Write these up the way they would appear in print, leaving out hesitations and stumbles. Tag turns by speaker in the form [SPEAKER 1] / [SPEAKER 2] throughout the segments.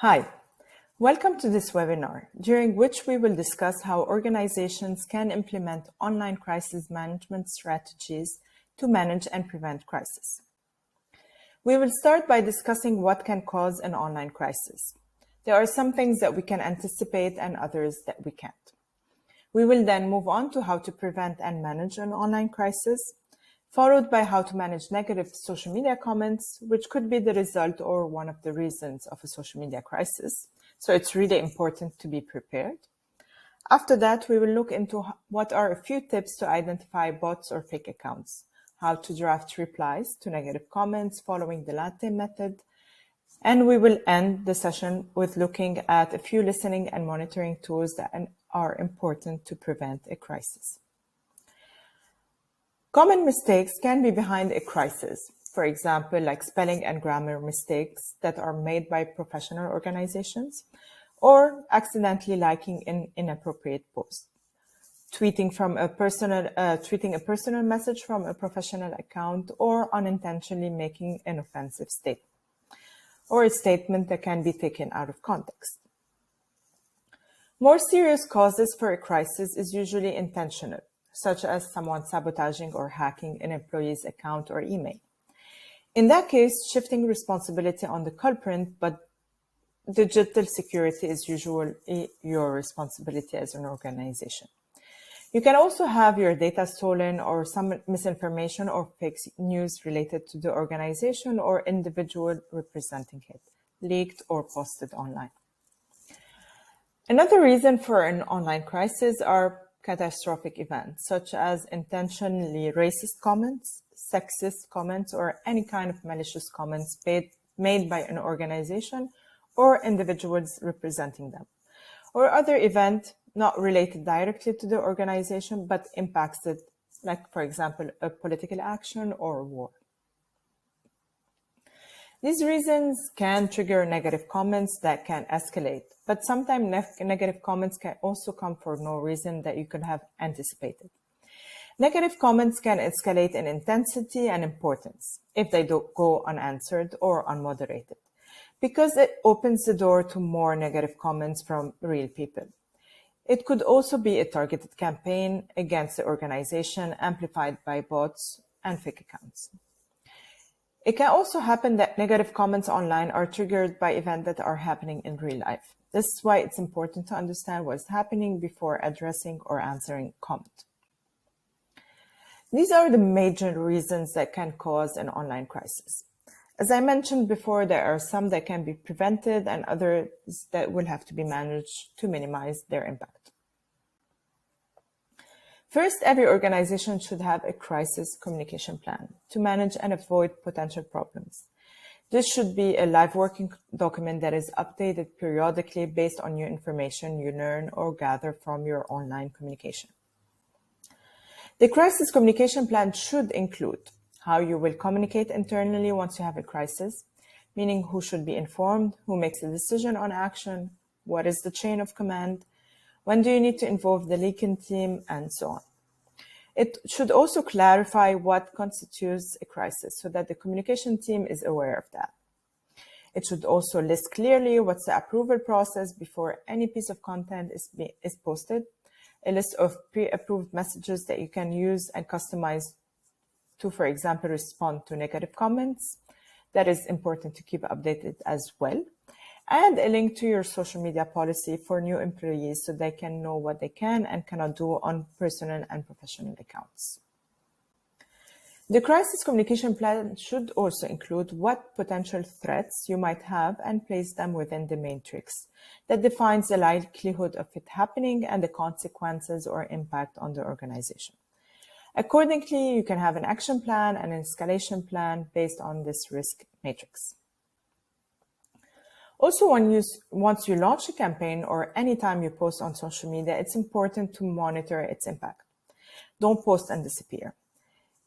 [SPEAKER 1] Hi, welcome to this webinar, during which we will discuss how organizations can implement online crisis management strategies to manage and prevent crises. We will start by discussing what can cause an online crisis. There are some things that we can anticipate and others that we can't. We will then move on to how to prevent and manage an online crisis, followed by how to manage negative social media comments, which could be the result or one of the reasons of a social media crisis. So it's really important to be prepared. After that, we will look into what are a few tips to identify bots or fake accounts, how to draft replies to negative comments following the latte method, and we will end the session with looking at a few listening and monitoring tools that are important to prevent a crisis. Common mistakes can be behind a crisis, for example, like spelling and grammar mistakes that are made by professional organizations, or accidentally liking an inappropriate post, tweeting a personal message from a professional account, or unintentionally making an offensive statement, or a statement that can be taken out of context. More serious causes for a crisis is usually intentional, such as someone sabotaging or hacking an employee's account or email. In that case, shifting responsibility on the culprit, but digital security is usually your responsibility as an organization. You can also have your data stolen or some misinformation or fake news related to the organization or individual representing it, leaked or posted online. Another reason for an online crisis are catastrophic events, such as intentionally racist comments, sexist comments, or any kind of malicious comments made by an organization or individuals representing them, or other event not related directly to the organization but impacts it, like, for example, a political action or war. These reasons can trigger negative comments that can escalate, but sometimes negative comments can also come for no reason that you could have anticipated. Negative comments can escalate in intensity and importance if they don't go unanswered or unmoderated, because it opens the door to more negative comments from real people. It could also be a targeted campaign against the organization, amplified by bots and fake accounts. It can also happen that negative comments online are triggered by events that are happening in real life. This is why it's important to understand what's happening before addressing or answering a comment. These are the major reasons that can cause an online crisis. As I mentioned before, there are some that can be prevented and others that will have to be managed to minimize their impact. First, every organization should have a crisis communication plan to manage and avoid potential problems. This should be a live working document that is updated periodically based on new information you learn or gather from your online communication. The crisis communication plan should include how you will communicate internally once you have a crisis, meaning who should be informed, who makes a decision on action, what is the chain of command, when do you need to involve the leaking team, and so on. It should also clarify what constitutes a crisis so that the communication team is aware of that. It should also list clearly what's the approval process before any piece of content is posted, a list of pre-approved messages that you can use and customize to, for example, respond to negative comments. That is important to keep updated as well. And a link to your social media policy for new employees so they can know what they can and cannot do on personal and professional accounts. The crisis communication plan should also include what potential threats you might have and place them within the matrix that defines the likelihood of it happening and the consequences or impact on the organization. Accordingly, you can have an action plan and an escalation plan based on this risk matrix. Also, once you launch a campaign or anytime you post on social media, it's important to monitor its impact. Don't post and disappear.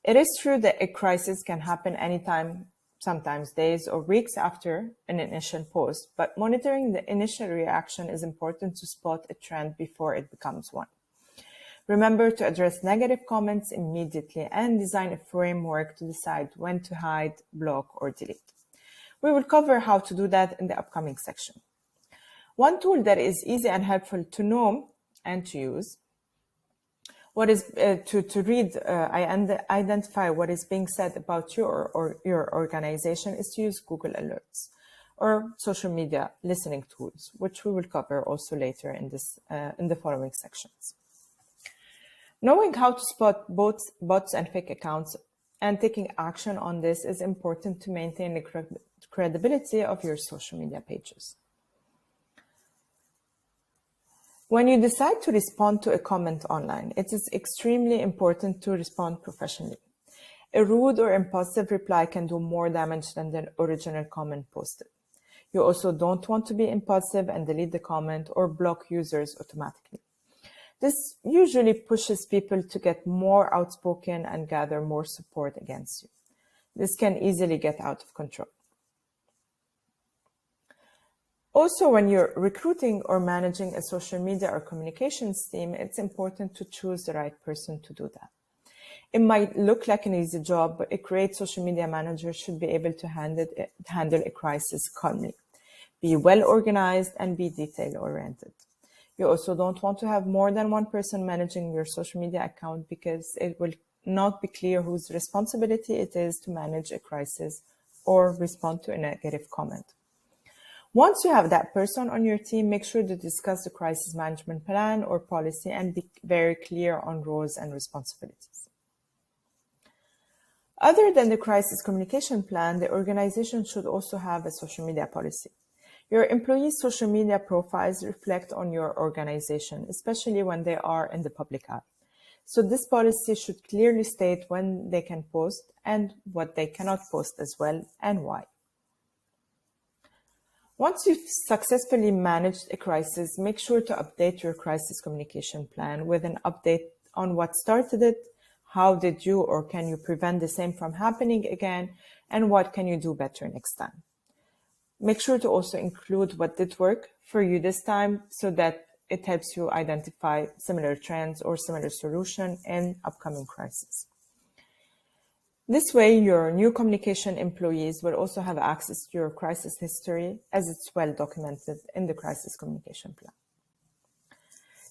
[SPEAKER 1] It is true that a crisis can happen anytime, sometimes days or weeks after an initial post, but monitoring the initial reaction is important to spot a trend before it becomes one. Remember to address negative comments immediately and design a framework to decide when to hide, block, or delete. We will cover how to do that in the upcoming section. One tool that is easy and helpful to know and to use identify what is being said about you or your organization is to use Google Alerts or social media listening tools, which we will cover also later in the following sections. Knowing how to spot both bots and fake accounts and taking action on this is important to maintain the credibility of your social media pages. When you decide to respond to a comment online, it is extremely important to respond professionally. A rude or impulsive reply can do more damage than the original comment posted. You also don't want to be impulsive and delete the comment or block users automatically. This usually pushes people to get more outspoken and gather more support against you. This can easily get out of control. Also, when you're recruiting or managing a social media or communications team, it's important to choose the right person to do that. It might look like an easy job, but a great social media manager should be able to handle a crisis calmly, be well organized, and be detail-oriented. You also don't want to have more than one person managing your social media account because it will not be clear whose responsibility it is to manage a crisis or respond to a negative comment. Once you have that person on your team, make sure to discuss the crisis management plan or policy and be very clear on roles and responsibilities. Other than the crisis communication plan, the organization should also have a social media policy. Your employees' social media profiles reflect on your organization, especially when they are in the public eye. So this policy should clearly state when they can post and what they cannot post as well, and why. Once you've successfully managed a crisis, make sure to update your crisis communication plan with an update on what started it, how did you or can you prevent the same from happening again, and what can you do better next time. Make sure to also include what did work for you this time so that it helps you identify similar trends or similar solutions in upcoming crises. This way, your new communication employees will also have access to your crisis history as it's well documented in the crisis communication plan.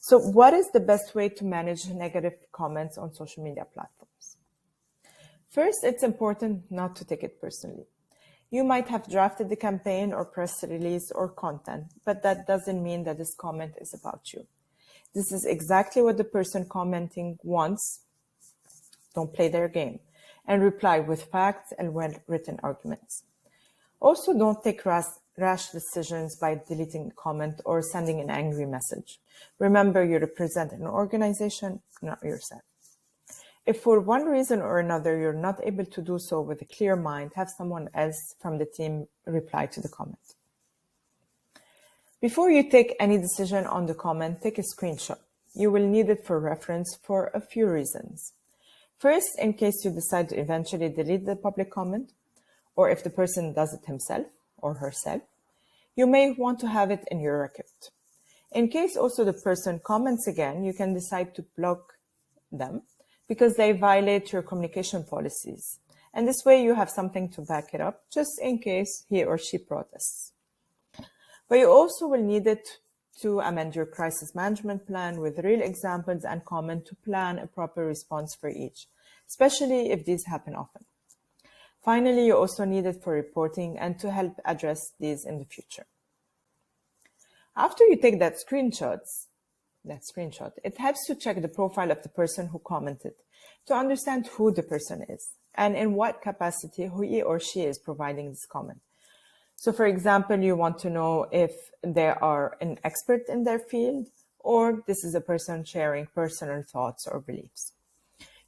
[SPEAKER 1] So what is the best way to manage negative comments on social media platforms? First, it's important not to take it personally. You might have drafted the campaign or press release or content, but that doesn't mean that this comment is about you. This is exactly what the person commenting wants. Don't play their game, and reply with facts and well-written arguments. Also, don't take rash decisions by deleting a comment or sending an angry message. Remember, you represent an organization, not yourself. If for one reason or another you're not able to do so with a clear mind, have someone else from the team reply to the comment. Before you take any decision on the comment, take a screenshot. You will need it for reference for a few reasons. First, in case you decide to eventually delete the public comment, or if the person does it himself or herself, you may want to have it in your record. In case also the person comments again, you can decide to block them because they violate your communication policies. And this way you have something to back it up, just in case he or she protests. But you also will need it to amend your crisis management plan with real examples and comment to plan a proper response for each, especially if these happen often. Finally, you also need it for reporting and to help address these in the future. After you take that screenshot, it helps to check the profile of the person who commented to understand who the person is and in what capacity he or she is providing this comment. So for example, you want to know if they are an expert in their field or this is a person sharing personal thoughts or beliefs.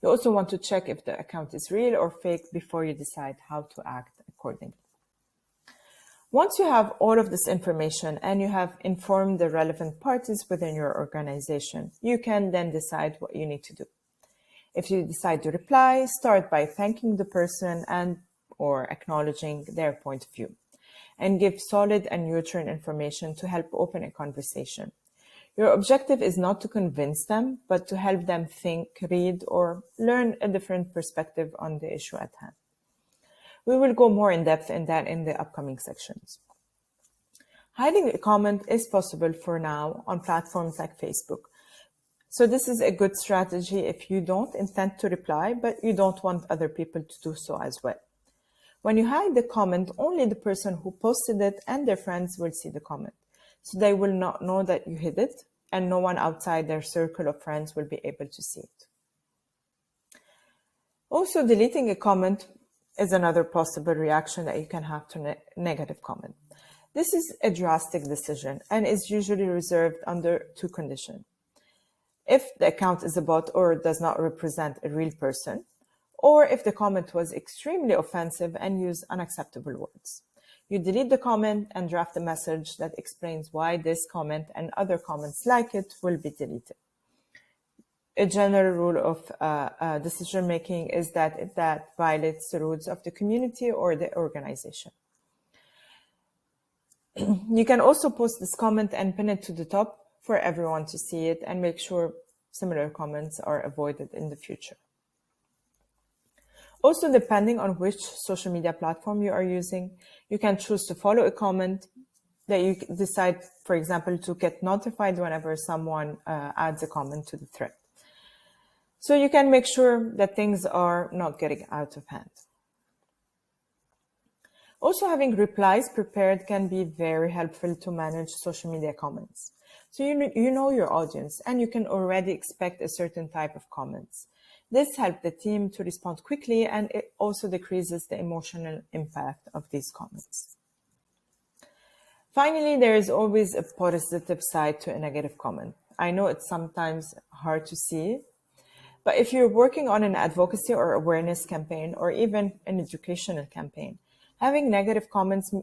[SPEAKER 1] You also want to check if the account is real or fake before you decide how to act accordingly. Once you have all of this information and you have informed the relevant parties within your organization, you can then decide what you need to do. If you decide to reply, start by thanking the person and or acknowledging their point of view, and give solid and neutral information to help open a conversation. Your objective is not to convince them, but to help them think, read, or learn a different perspective on the issue at hand. We will go more in depth in that in the upcoming sections. Hiding a comment is possible for now on platforms like Facebook. So this is a good strategy if you don't intend to reply, but you don't want other people to do so as well. When you hide the comment, only the person who posted it and their friends will see the comment. So they will not know that you hid it, and no one outside their circle of friends will be able to see it. Also, deleting a comment is another possible reaction that you can have to negative comment. This is a drastic decision and is usually reserved under two conditions. If the account is a bot or does not represent a real person, or if the comment was extremely offensive and used unacceptable words. You delete the comment and draft a message that explains why this comment and other comments like it will be deleted. A general rule of decision-making is that that violates the rules of the community or the organization. You can also post this comment and pin it to the top for everyone to see it, and make sure similar comments are avoided in the future. Also, depending on which social media platform you are using, you can choose to follow a comment that you decide, for example, to get notified whenever someone adds a comment to the thread. So you can make sure that things are not getting out of hand. Also, having replies prepared can be very helpful to manage social media comments. So you know your audience and you can already expect a certain type of comments. This helps the team to respond quickly, and it also decreases the emotional impact of these comments. Finally, there is always a positive side to a negative comment. I know it's sometimes hard to see, but if you're working on an advocacy or awareness campaign or even an educational campaign, having negative comments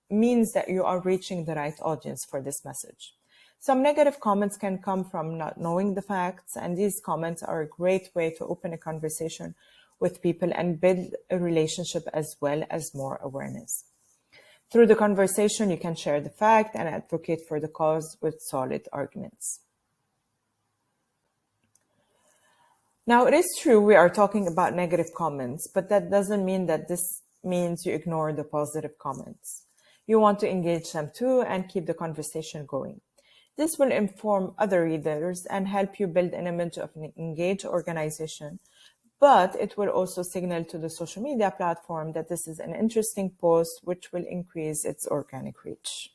[SPEAKER 1] means that you are reaching the right audience for this message. Some negative comments can come from not knowing the facts, and these comments are a great way to open a conversation with people and build a relationship as well as more awareness. Through the conversation, you can share the fact and advocate for the cause with solid arguments. Now, it is true we are talking about negative comments, but that doesn't mean that this means you ignore the positive comments. You want to engage them too and keep the conversation going. This will inform other readers and help you build an image of an engaged organization, but it will also signal to the social media platform that this is an interesting post, which will increase its organic reach.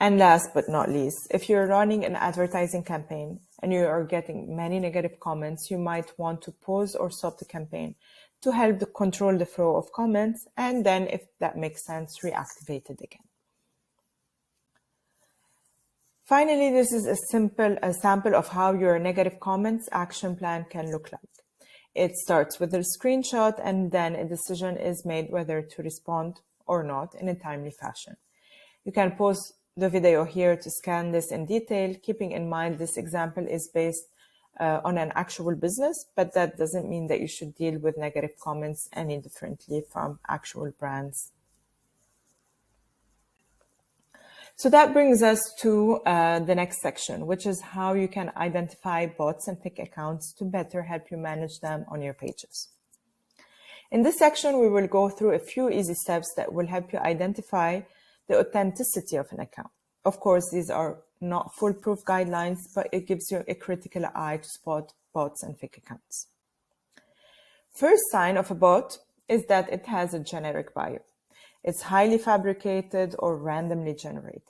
[SPEAKER 1] And last but not least, if you're running an advertising campaign and you are getting many negative comments, you might want to pause or stop the campaign to help control the flow of comments, and then, if that makes sense, reactivate it again. Finally, this is a sample of how your negative comments action plan can look like. It starts with a screenshot, and then a decision is made whether to respond or not in a timely fashion. You can pause the video here to scan this in detail, keeping in mind this example is based on an actual business, but that doesn't mean that you should deal with negative comments any differently from actual brands. So that brings us to the next section, which is how you can identify bots and fake accounts to better help you manage them on your pages. In this section, we will go through a few easy steps that will help you identify the authenticity of an account. Of course, these are not foolproof guidelines, but it gives you a critical eye to spot bots and fake accounts. First sign of a bot is that it has a generic bio. It's highly fabricated or randomly generated.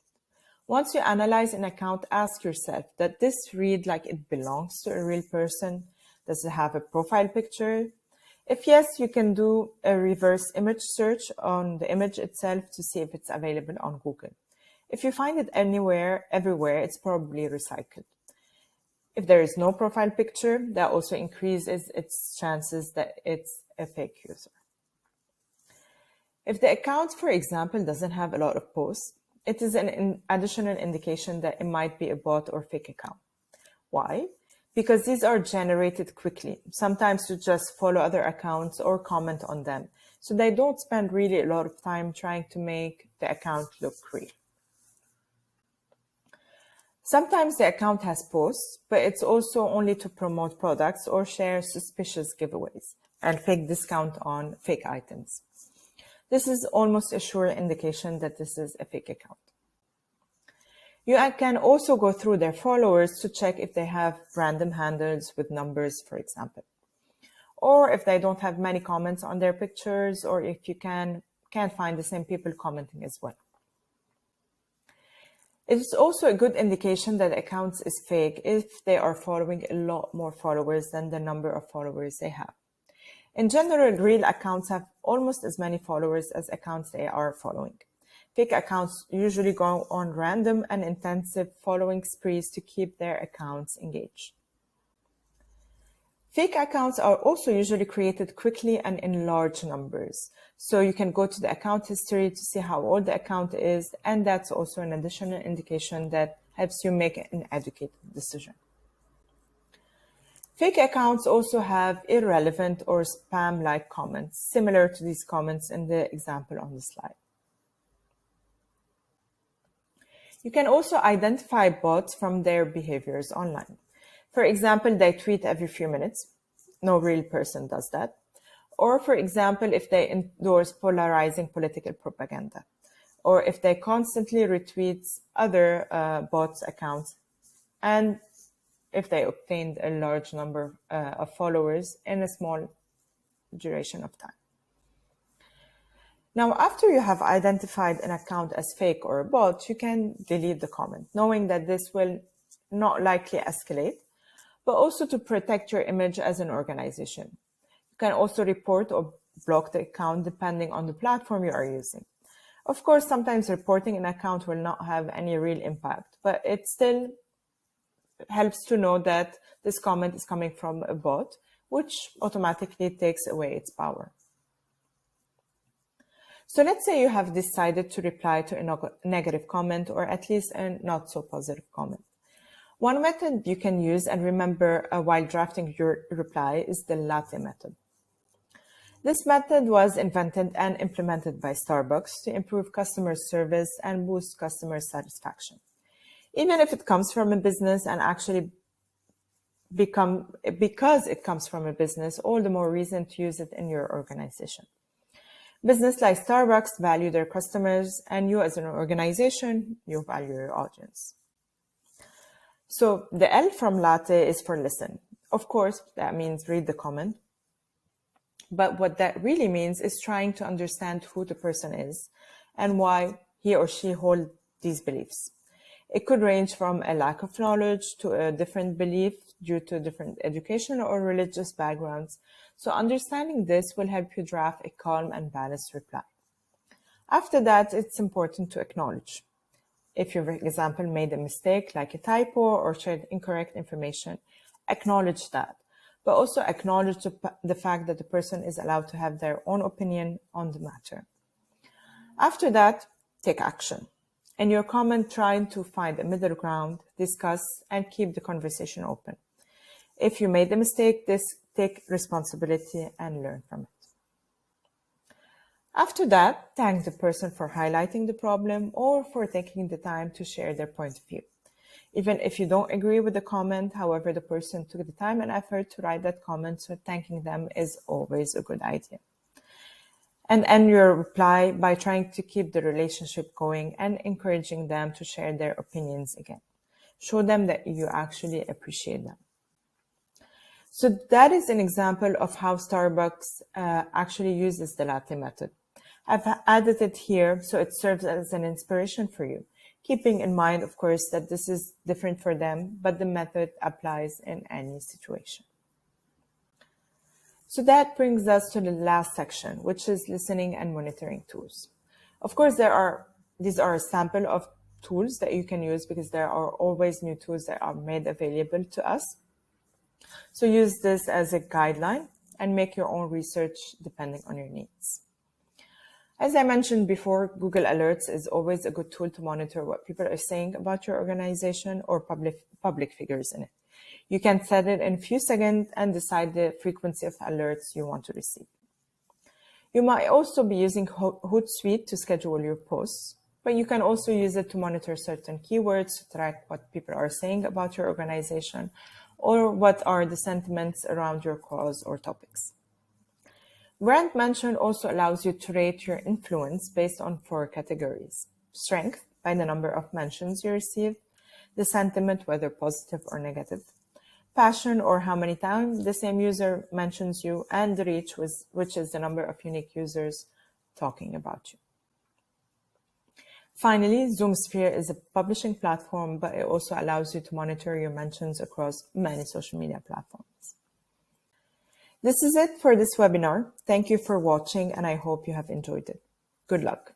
[SPEAKER 1] Once you analyze an account, ask yourself, does this read like it belongs to a real person? Does it have a profile picture? If yes, you can do a reverse image search on the image itself to see if it's available on Google. If you find it everywhere, it's probably recycled. If there is no profile picture, that also increases its chances that it's a fake user. If the account, for example, doesn't have a lot of posts, it is an additional indication that it might be a bot or fake account. Why? Because these are generated quickly, sometimes to just follow other accounts or comment on them. So they don't spend really a lot of time trying to make the account look real. Sometimes the account has posts, but it's also only to promote products or share suspicious giveaways and fake discount on fake items. This is almost a sure indication that this is a fake account. You can also go through their followers to check if they have random handles with numbers, for example, or if they don't have many comments on their pictures, or if you can't find the same people commenting as well. It's also a good indication that accounts is fake if they are following a lot more followers than the number of followers they have. In general, real accounts have almost as many followers as accounts they are following. Fake accounts usually go on random and intensive following sprees to keep their accounts engaged. Fake accounts are also usually created quickly and in large numbers. So you can go to the account history to see how old the account is, and that's also an additional indication that helps you make an educated decision. Fake accounts also have irrelevant or spam-like comments, similar to these comments in the example on the slide. You can also identify bots from their behaviors online. For example, they tweet every few minutes. No real person does that. Or for example, if they endorse polarizing political propaganda, or if they constantly retweet other bots' accounts, and if they obtained a large number of followers in a small duration of time. Now, after you have identified an account as fake or a bot, you can delete the comment, knowing that this will not likely escalate, but also to protect your image as an organization. You can also report or block the account depending on the platform you are using. Of course, sometimes reporting an account will not have any real impact, but it still helps to know that this comment is coming from a bot, which automatically takes away its power. So let's say you have decided to reply to a negative comment, or at least a not so positive comment. One method you can use and remember while drafting your reply is the latte method. This method was invented and implemented by Starbucks to improve customer service and boost customer satisfaction. Even if it comes from a business, and actually because it comes from a business, all the more reason to use it in your organization. Business like Starbucks value their customers, and you as an organization, you value your audience. So the L from latte is for listen. Of course, that means read the comment. But what that really means is trying to understand who the person is and why he or she holds these beliefs. It could range from a lack of knowledge to a different belief due to different educational or religious backgrounds. So understanding this will help you draft a calm and balanced reply. After that, it's important to acknowledge. If you, for example, made a mistake like a typo or shared incorrect information, acknowledge that. But also acknowledge the fact that the person is allowed to have their own opinion on the matter. After that, take action. In your comment, try to find a middle ground, discuss, and keep the conversation open. If you made a mistake, take responsibility and learn from it. After that, thank the person for highlighting the problem or for taking the time to share their point of view. Even if you don't agree with the comment, however, the person took the time and effort to write that comment, so thanking them is always a good idea. And end your reply by trying to keep the relationship going and encouraging them to share their opinions again. Show them that you actually appreciate them. So that is an example of how Starbucks actually uses the latte method. I've added it here so it serves as an inspiration for you, keeping in mind, of course, that this is different for them, but the method applies in any situation. So that brings us to the last section, which is listening and monitoring tools. Of course, these are a sample of tools that you can use because there are always new tools that are made available to us. So use this as a guideline and make your own research depending on your needs. As I mentioned before, Google Alerts is always a good tool to monitor what people are saying about your organization or public figures in it. You can set it in a few seconds and decide the frequency of alerts you want to receive. You might also be using Hootsuite to schedule your posts, but you can also use it to monitor certain keywords to track what people are saying about your organization or what are the sentiments around your cause or topics. Brand mention also allows you to rate your influence based on 4 categories. Strength, by the number of mentions you receive, the sentiment, whether positive or negative, passion, or how many times the same user mentions you, and the reach, which is the number of unique users talking about you. Finally, ZoomSphere is a publishing platform, but it also allows you to monitor your mentions across many social media platforms. This is it for this webinar. Thank you for watching, and I hope you have enjoyed it. Good luck.